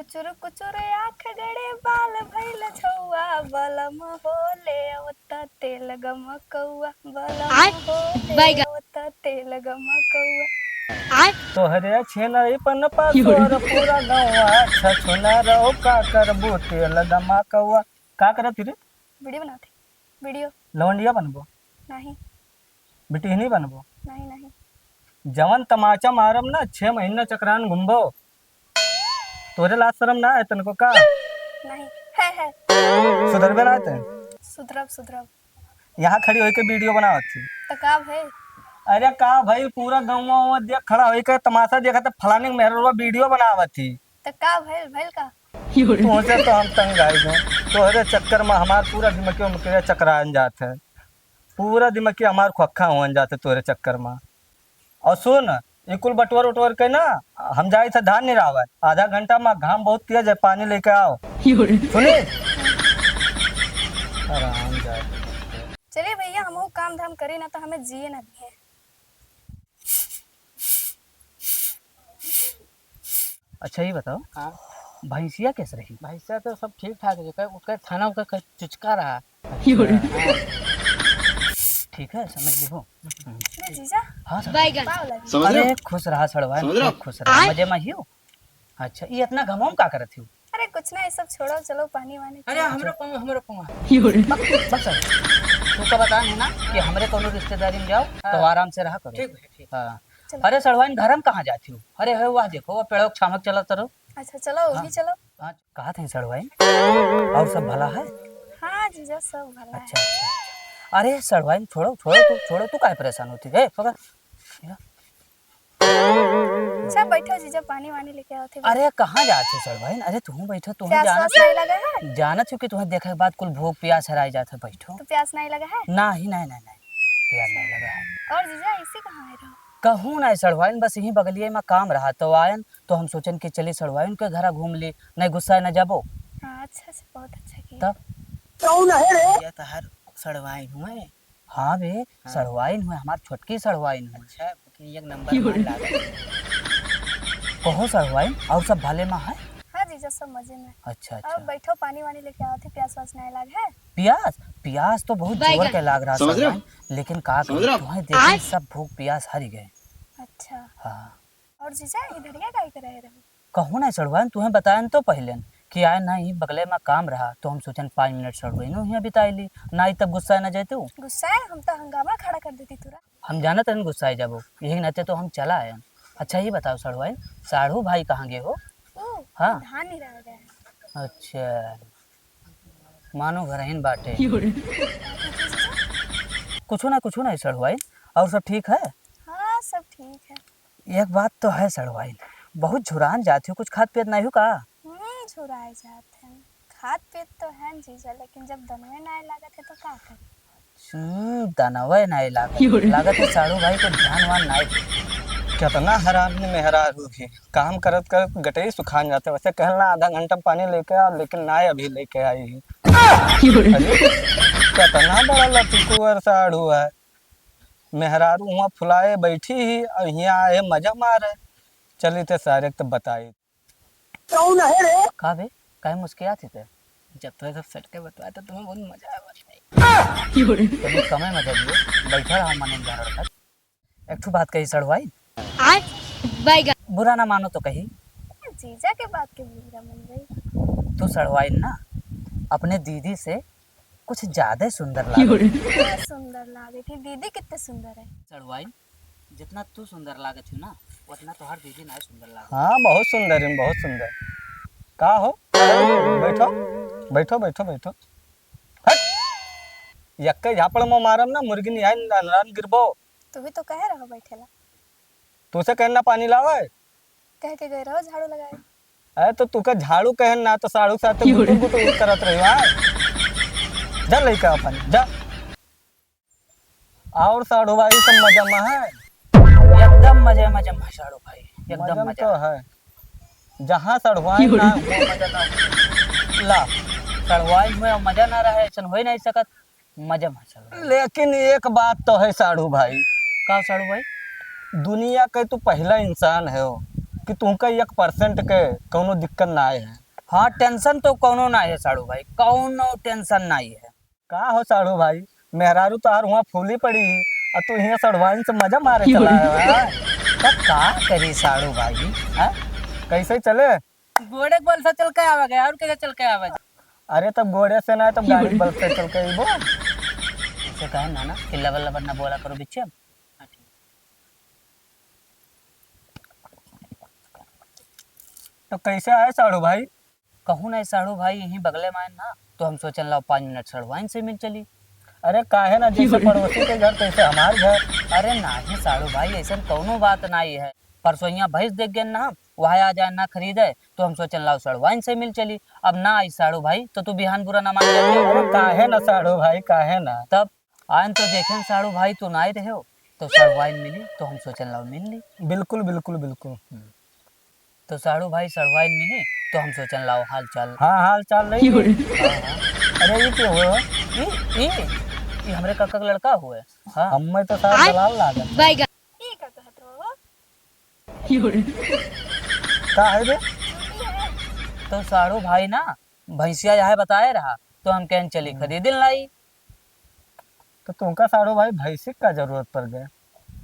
कुचुर कुचुर आँख गड़े बाल भइल छौआ बलम होले अवता तेल गमकौआ बलम होले अवता तेल गमकौआ तोहरे छेनई पन पासोर पूरा गौवा छछुना रहो का करबू तेल गमा कौआ का करत रे वीडियो बनाते वीडियो लवंडिया बनबो नहीं बिटिहनी बनबो नहीं नहीं जवन तमाचा मारम ना 6 महीना चक्रान घुमबो तोरे लाज शरम ना है तनको का नहीं है सुधरबे ना ते सुधरब सुधरब यहाँ खड़ी होई के वीडियो बनावत थी तकाब है अरे का भाई पूरा गाँव देख खड़ा होई के तमाशा देखा था फलाने के मेहरवा वीडियो बनावत थी तकाब है भइल का तुमसे तो हम तंग आई गए तोहरे चक्कर में हमार पूरा दिमाग में चकरान जात है पूरा दिमाग हमार खोखा होन जाते तोरे चक्कर में और सुन ये कुल बटवर उटवर के ना हम जाए थे धान नहीं रावत आधा घंटा में घाम बहुत तेज है पानी लेके आओ सुनी आराम जाए चलिए भैया हम काम धाम करी ना तो हमें जिए ना दिए अच्छा ये बताओ हाँ भैंसिया कैसे रही? भैंसा तो सब ठीक ठाक है उसका खाना उसका चुचका रहा। ठीक है समझ ली हो। जीजा हाँ सर। पाव लगी समझ रहे अरे हो? खुश रहा सड़वा समझ रहे हो? खुश रहा मजे में ही हो। अच्छा ये इतना घमौम का करत हो? अरे कुछ ना ये सब छोड़ो चलो पानी वानी अरे हमरो पमा बस तू तो बता नहीं ना कि हमरे कोनो रिश्तेदारी में जाओ तो आराम से रहा करो। ठीक है ठीक। हाँ अरे सड़वाइन घर में कहाँ जाती हो? अरे है वहाँ देखो वो पेड़ों छामक चला तरो। अच्छा चलो वो भी चलो हाँ कहा थे सड़वाइन और सब भला है? हाँ जीजा सब भला है अच्छा अच्छा अरे सड़वाइन छोड़ो तू काहे परेशान होती है पकड़। अच्छा बैठो जीजा पानी वानी लेके आओ थे अरे कहाँ जाते सड़वाइन? अरे तू बैठो तू प्यास जाना वास नहीं लगा है जाना चुकी तुम्हें देखने के बाद कुल भूख प्यास हराई जाता बैठो। तो प्यास नहीं लगा है नहीं प्यास नहीं लगा है। और जीजा इसी कहाँ आए रहो कहूँ ना सड़वाइन बस यहीं बगलिए में काम रहा तो आयन तो हम सोचन कि चली सड़वाइन के घर घूम ली नहीं गुस्सा न जाबो हाँ अच्छा से बहुत अच्छा किया तब ये तो हर सड़वाई हुए। हाँ बे सड़वाइन हुए हमार छोटकी सड़वाइन हुए। अच्छा कि एक नंबर मार लागे। कहो सड़वाइन और सब भले में है? हाँ जीजा सब मजे में अच्छा अब अच्छा बैठो पानी वानी लेके आओ थे प्यास वास नहीं लगा है प्यास तो बहुत जोर के लाग रहा समझ रहे हो? सड़वाइन लेकिन का समझ रहे हो? तुम्हें देखे सब भूख प्यास हरी गए। अच्छा हाँ और जीजा इधर क्या काहे कर रहे रहो कहूँ ना सड़वाइन तुम्हें बतायन तो पहले कि आए ना ही बगले में काम रहा तो हम सोचन 5 मिनट सड़वाइन यहाँ बिताईली ना ही तब गुस्सा न जाते हो। गुस्सा है हम तो हंगामा खड़ा कर देती तुरा हम जानत हन गुस्साए जाबो यही नाते तो हम चला आए। अच्छा ये बताओ सड़वाइन साढ़ू भाई कहाँ गए हो? ओ हाँ धान नहीं रह गया अच्छा मानो घर हिन बाटे कुछ ना सड़वाइन और सब ठीक है? हाँ सब ठीक है एक बात तो है सड़वाइन बहुत झुरान जाती हो कुछ खाद पियत नहीं हो का? छुराए जाते हैं खाद पीत तो है जीजा लेकिन जब दनवे नहीं लागत है तो क्या करें दनवे नहीं लागत है साढ़ू भाई को ध्यान वान नहीं कितना हराम मेहरार होगी काम करत करत गटई सुखान जाते वैसे कहना आधा घंटा पानी लेके आ लेकिन ना अभी लेके आई है। अरे कितना बड़ा लटकुअर साढ़ू है मेहरारू वहाँ फुलाए बैठी ही और यहाँ आए मजा मारे चली थे सारे तो बताई का बे काहे मुस्कियात थे जब तो सब सट के बताया तो तुम्हें बहुत मजा आया। तुम्हें कमे मजा दिए बैठा रहा मन तक एक ठो बात कही सड़वाई बुरा ना मानो तो कही जीजा के बात के बुरा मन गई तू सड़वाई ना अपने दीदी से कुछ ज्यादा सुंदर लागे। सुंदर लागे थी दीदी कितने सुंदर है सड़वाई जितना तू सुंदर लागत थी ना उतना तो हर दीदी ना सुंदर लागे। हाँ बहुत सुंदर है बहुत सुंदर का हो बैठो बैठो बैठो बैठो हट यक्के झापड़ में मारम ना मुर्गी नहीं आई नरान गिरबो तू भी तो कह रहो बैठेला तुसे कहना पानी लावे कह के गए रहो झाड़ू लगाए अरे तो तुका झाड़ू कहन ना तो साड़ू साथ गुटू गुटू करत रही है जा लइका अपन जा और साड़ू भाई सब मजा में है एकदम मजे में साड़ू भाई एकदम मजा मजा तो है जहाँ सड़वाई ना वो मजा ना ला सड़वाई हुए और मजा ना रहे ऐसा हो ही नहीं सकत मजा में चल। लेकिन एक बात तो है साड़ू भाई का साड़ू भाई दुनिया का तू पहला इंसान है हो कि तुमका 1% के कोनो दिक्कत ना आए है। हाँ टेंशन तो कौनो ना है साड़ू भाई, कौनो टेंशन नहीं है। का हो साड़ू भाई, मेहरारू तार वहाँ फूली पड़ी और तू यहाँ सड़वाइन से मजा मारे चला है। तब का करी साड़ू भाई, हाँ? कैसे चले? घोड़े के बल से चल के आवा गया और कैसे चल के आवा? अरे तब घोड़े से ना तब गाड़ी बल से चल के अइबो। ऐसे कहे ना कि लबल लबल ना बोला करो बिच्चे। तो कैसे आए साड़ू भाई? कहूँ ना साड़ू भाई यहीं बगले में ना, तो हम सोचन लाओ 5 मिनट सड़वाइन से मिल चली। अरे काहे ना, जैसे पड़ोसी के घर तैसे हमार घर। अरे नहीं साड़ू भाई ऐसा कौनो बात नहीं है। परसों यहाँ भैंस देख गए ना, वहाँ आ जाए ना खरीदे, तो हम सोचन लाओ सड़वाइन से मिल चली। अब ना आई साड़ू भाई तो बिहान बुरा ना मान जाते। अरे काहे ना साड़ू भाई, काहे ना। तब आयन तो देखें साड़ू भाई तो ना ही रहे हो, तो सड़वाइन मिली तो हम सोचन लाओ मिल ली। बिल्कुल बिल्कुल बिल्कुल। तो साड़ू भाई सड़वाइन मिली तो हम सोचन लाओ हाल चाल। हाँ हाल चाल नहीं। हाँ, हाँ। अरे ये क्यों हो? ये हमरे काका का लड़का हुए। हाँ हमें तो सारा दलाल लागत। ई का कहत हो? का है रे? तो साड़ू भाई ना भैंसिया यहाँ बताए रहा, तो हम कहन चली खरीदिन लाई। तो तुमका साड़ू भाई भैंसिक का जरूरत पड़ गए।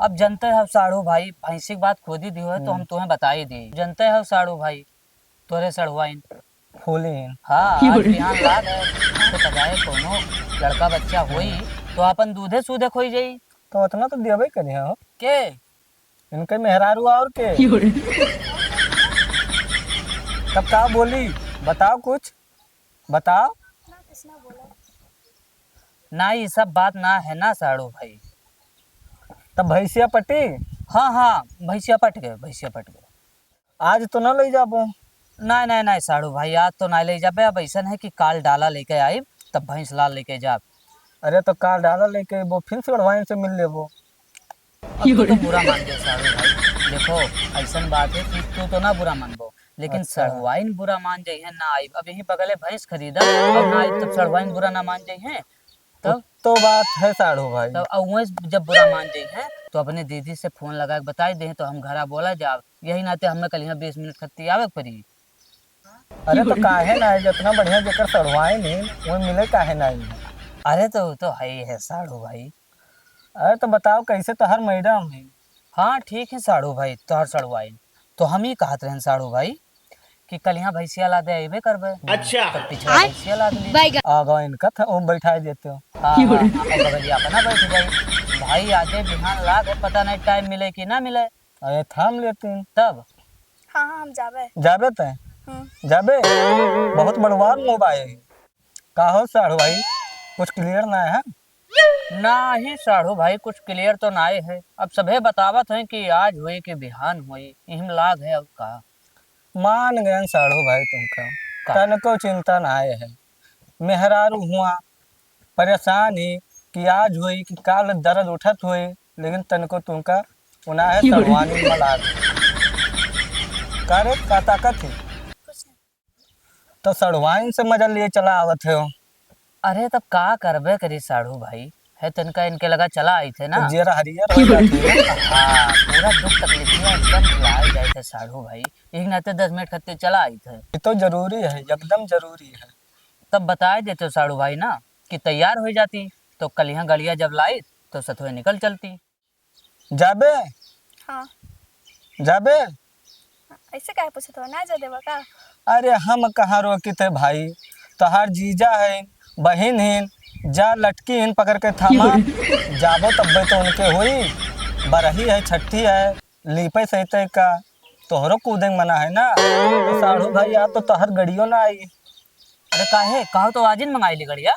अब जनते हो साड़ू भाई भैंसी की बात खोदी दी है तो हम तुम्हें बता ही दी। जनते हो साड़ू भाई तोरे सड़वाइन। फूली। हाँ आज बिहान लाग है तो सजाए कोनो लड़का बच्चा होई तो अपन दूधे सूधे खोई जाई। तो उतना तो देवे करिए हो। के इनके मेहरारू और के तब का बोली? बताओ कुछ बताओ। ना कुछ ना बोला। ना ये सब बात ना है ना साड़ू भाई। तब भैंसिया पट्टी हाँ हाँ भैंसिया पट गए, भैंसिया पट गए। आज तो ना ले जाबो। नहीं नहीं नहीं साड़ू भाई आज तो नहीं ले जाबे। अब ऐसा है कि काल डाला लेके आई तब भैंस लाल लेके जा। अरे तो काल डाला लेके वो फिर सड़वाइन से मिल लेबो। अब तू तो बुरा मान गया साड़ू भाई। देखो ऐसा बात है कि तू तो ना बुरा मानबो, लेकिन अच्छा। सड़वाइन बुरा मान जाइए ना आई। अब यही बगले भैंस खरीदा और ना आई तब सड़वाइन बुरा ना मान जाइए। तब तो बात है साड़ू भाई। तब अवैस जब बुरा मान जाइए तो अपने दीदी से फोन लगा के बताई दे तो हम घरा बोला जाब। यही नाते हमें कल यहाँ 20 मिनट खत्ती आवे पड़ी। अरे तो काहे ना है, जितना बढ़िया जेकर सड़वाइन है वो मिले काहे ना है। अरे तो वो तो है ही है साड़ू भाई। अरे तो बताओ कैसे तो हर मैडम है। हाँ ठीक है साड़ू भाई तोहर सड़वाइन तो हम ही कहत रहे साड़ू भाई कि कल यहाँ भैंसिया ला दे अबे करबे। अच्छा तब पिछला भैंसिया ला दी। आगा इनका था वो बैठा देते हो। हाँ हाँ हाँ, और बगलिया अपना बैठ जाई। भाई आजे बिहान लाग पता नहीं टाइम मिले कि ना मिले। अरे थाम लेते हैं। तब हाँ हाँ हम जाबे। जाबे ते जाबे बहुत बड़वार मोबाइल का हो साड़ू भाई, कुछ क्लियर ना है। ना ही साड़ू भाई कुछ क्लियर तो ना है। अब सभे बतावत है कि आज हुई कि बिहान हुई इहम लाग है। अब का मान गए साड़ू भाई तुमका का? तनको चिंता ना आए है। मेहरारू हुआ परेशान ही कि आज हुई कि काल दर्द उठत हुई, लेकिन तनको तुमका उना है सड़वानी मलाद करे का ताकत है। कुछ नहीं। तो सड़वाइन से मजा लिए चला आवत है। अरे तब का करबे करी साड़ू भाई है तनका इनके लगा चला आई थे ना। तो जेरा हरियर हो जाती है। हाँ पूरा दुख तकलीफियाँ एकदम भुलाए जाए थे साड़ू भाई। एक नाते 10 मिनट खत्ते चला आई थे। ये तो जरूरी है, एकदम जरूरी है। तब बताए देते साड़ू भाई ना कि तैयार हो जाती तो कल यहाँ गड़िया जब लाई तो सतुए निकल चलती। जाबे हाँ जाबे। ऐसे काहे पूछत हो? ना जा देबा का? अरे हम कहाँ रोकी थे भाई, तोहार जीजा है बहन है, जा लटकी इन पकड़ के थामा जाबो तब्बे तो उनके हुई। बरही है छठी है लीपे सहित का तोहरो कूदे मना है ना। तो साड़ू भाई यार तो तोहर गड़ियों ना आई। अरे काहे कहो तो आज ही मंगाई ली गड़िया।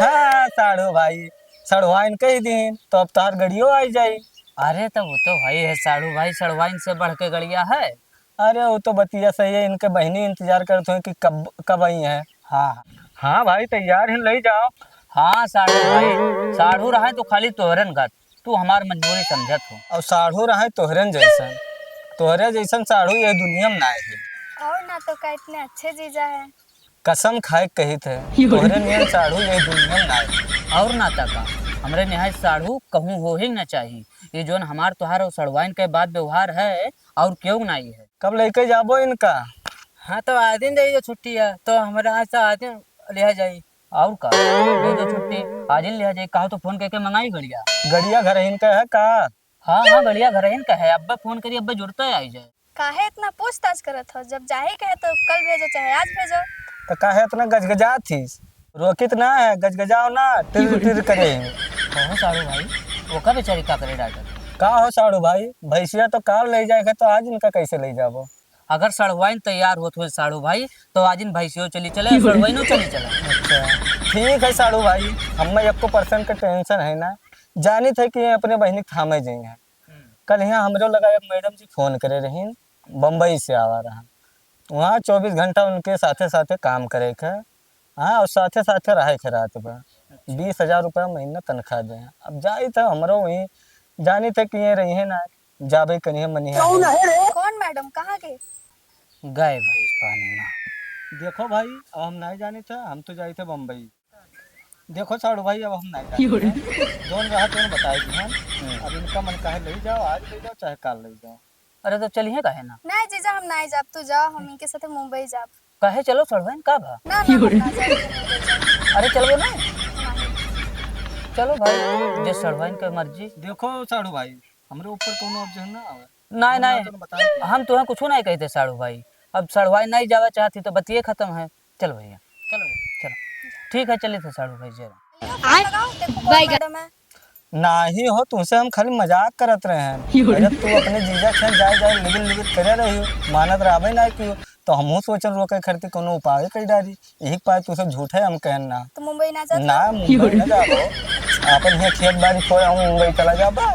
हाँ साड़ू भाई सड़वा इनके ही दिन तो अब तोहर गड़ियों आई जाई। अरे तब वो तो भाई है साड़ू भाई सड़वाइन से बढ़ के गड़िया है। अरे वो तो बतिया सही है, इनके बहनी इंतजार करते हैं कि कब कब आई है। हाँ हाँ भाई तैयार है ले जाओ। हाँ साड़ू भाई साड़ू रहा तो खाली तोहरन गत तू हमार मजबूरी समझत हो। और साढ़ू रहा तोहरन जैसन, तोहरे जैसन साढ़ू ये दुनिया में ना है। और ना तो का इतने अच्छे जीजा है। कसम खाए कही थे तोहरे नियम साढ़ू ये दुनिया में ना है। और नाता का हमरे निहाय साड़ू कहूँ हो ही न चाहिए। ये जोन हमार तोहार और सड़वाइन के बाद व्यवहार है और क्यों नहीं है। कब लेके जाबो इनका? हाँ तो आज दिन जाइए छुट्टी है तो हमारे यहाँ से आज दिन लिया जाइए। और का दे दो छुट्टी, आज ही लिया जाए। कहा तो फोन करके मंगाई गड़िया। गड़िया घर इनका है का? हाँ हाँ गड़िया घर का है। अब्बा फोन करिए, अब्बा जुड़ता है आई जाए। काहे इतना पूछताछ करत हो? जब जाहे कहे तो कल भेजो चाहे आज भेजो। तो काहे इतना गजगजा थी? रोकित ना है, गजगजाओ ना, तिर तिर करे। कहो साड़ू भाई, वो का बेचारी का करे डॉक्टर? का हो साड़ू भाई, भैंसिया तो कार ले जाएगा तो आज इनका कैसे ले जाबो? अगर सड़वाइन तैयार होत हुए साड़ू भाई तो आज इन भैंसियों चली चले, सड़वाइनो चली चला। अच्छा ठीक है साड़ू भाई, हमें 1% का टेंशन है ना। जानी थे कि ये अपने बहनी के थामे जाइए। कल यहाँ हमरो लगा एक मैडम जी फोन करे रही, बम्बई से आवा रहा। वहाँ 24 घंटा उनके साथे साथे काम करे के। हाँ, और साथे साथे रहे के रात भर। 20,000 रुपया महीना तनख्वाह दे। अब जाई तो हमरो वहीं जानी थे कि ये रही है ना, जाबे कहीं मनी है। कौन मैडम, कहाँ के? गए भैंस पानी में। देखो भाई, अब हम नहीं जाने थे, हम तो जाए थे बम्बई। देखो साड़ू भाई, अब हम नहीं जाने थे। जोन रहा तो बताएगी हम। अब इनका मन कहे ले जाओ, आज ले जाओ चाहे कल ले जाओ। अरे तो चलिए काहे ना? नहीं जीजा, हम नहीं जाब। तू जाओ, हम इनके साथे मुंबई जाब। काहे चलो सड़वाइन का भा? ना ना, हम ना जाए मुंबई जाब। अरे चलो ना, नहीं। चलो भाई जे सड़वाइन के मर्जी। देखो साड़ू भाई, हमरे ऊपर कोनो ऑब्जेक्शन ना आवे। नहीं नहीं, हम तुम्हें कुछ नहीं कहते साड़ू भाई। अब सड़वाई नहीं जावा चाहती तो बतिये खत्म है। चलो भैया, चलो चलो, ठीक है चले थे साड़ू भाई जरा। लगाओ, देखो कौन मैडम है। नाही हो, तुमसे हम खाली मजाक करत रहे हैं। अरे तू अपने जीजा खेल जाए जाए लिगिल लिगिल करे रही हो, मानत राबे ना की तो हमहू सोचल रोके खरती कोनो उपाय कर डारी। यही पाए तू सब झूठे हम कहना। तो मुंबई ना जाते? ना मुंबई ना जाबो, अपन यहाँ खेत बाड़ी छोड़ हम मुंबई चला जाबा।